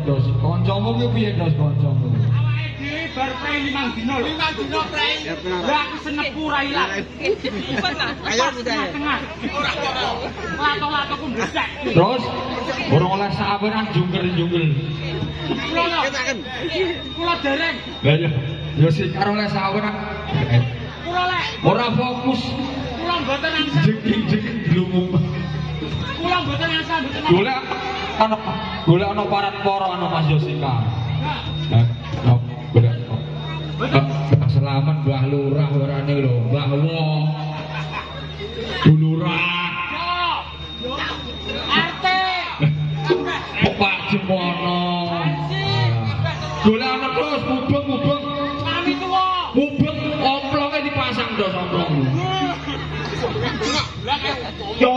Dos. Kancamu ki piye Dos kancamu? Awake dhewe bar prei 5 dino lho. 5 dino prei. Lah aku senepu ra ilang. Ayo budaya. Ora. Lato-latoku ndesek. Terus ora oleh saweran jungkel-jungkel. Kula dereng. Lah ya sik karo oleh saweran. Kula lek Ora fokus. kula mboten angsal. Jeging-jeging glumung. Kula mboten angsal mboten. Golek ana parat-para ana Mas Yosika. Selamat Mbah Lurah orane lho, Mbah Wo. Lurah. RT. Pak Jemono. Golek ana terus mubeng. Kami tuwa. Mubeng omploke dipasang dos omplong. Yo.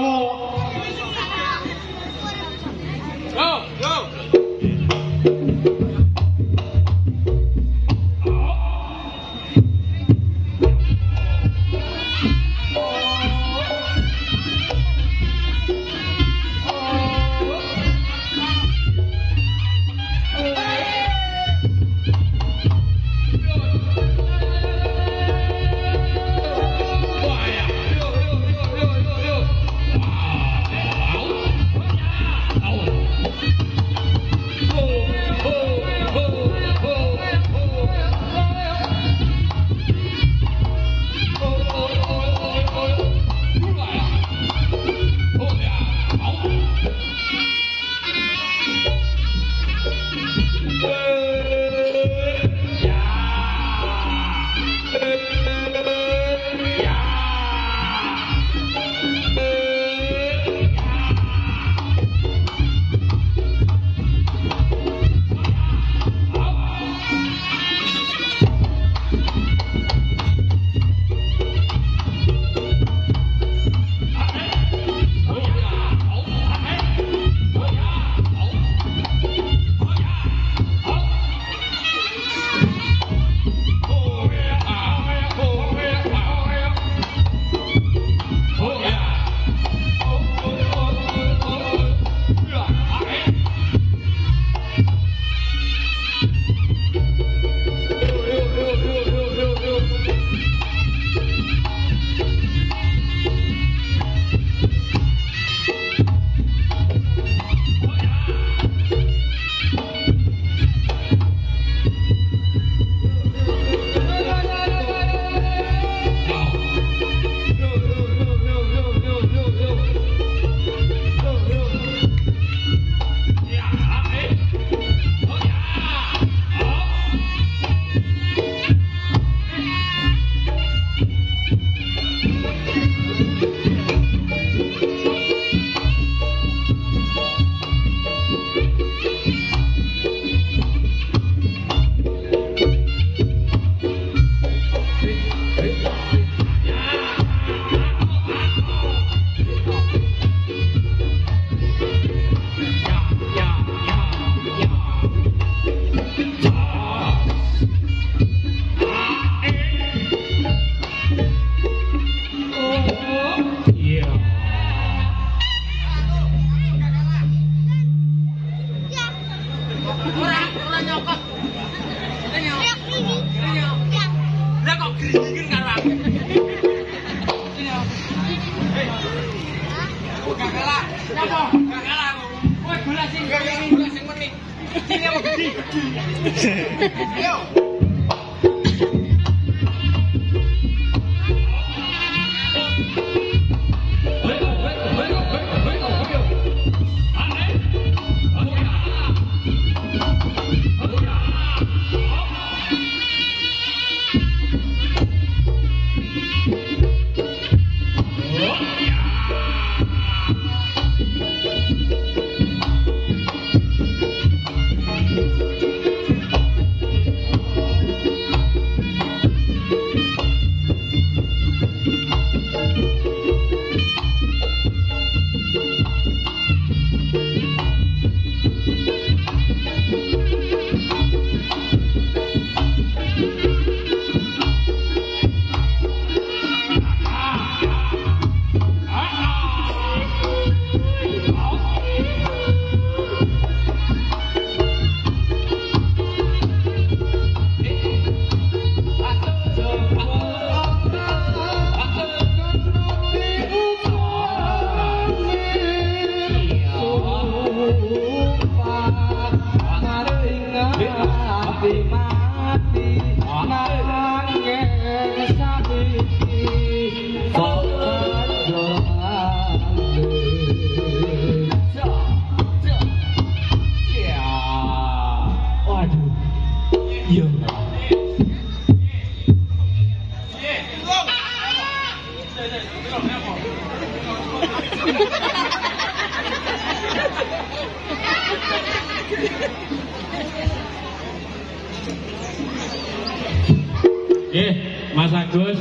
Mas Agus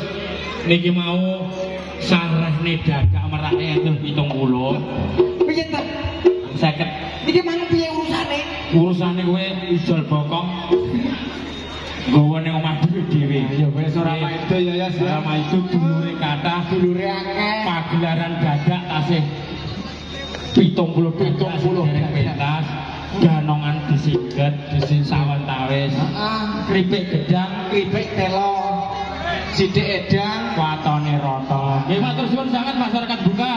niki mau sarehne dadak merake enten 70. Piye to? 50. Niki mang piye urusane? Urusane kowe ijol bokong. Gowo ning omah dhewe. Ya wis ora maido ya ya. Ora maido dulure kathah, Dulure akeh. pagelaran dadak tasih 70 pentas. Ganongan disingget, sawetawis. Heeh. Kripik gedang, Kripik telo. Sithik edang, watone rata. Nggih matur suwun sanget masyarakat Buka.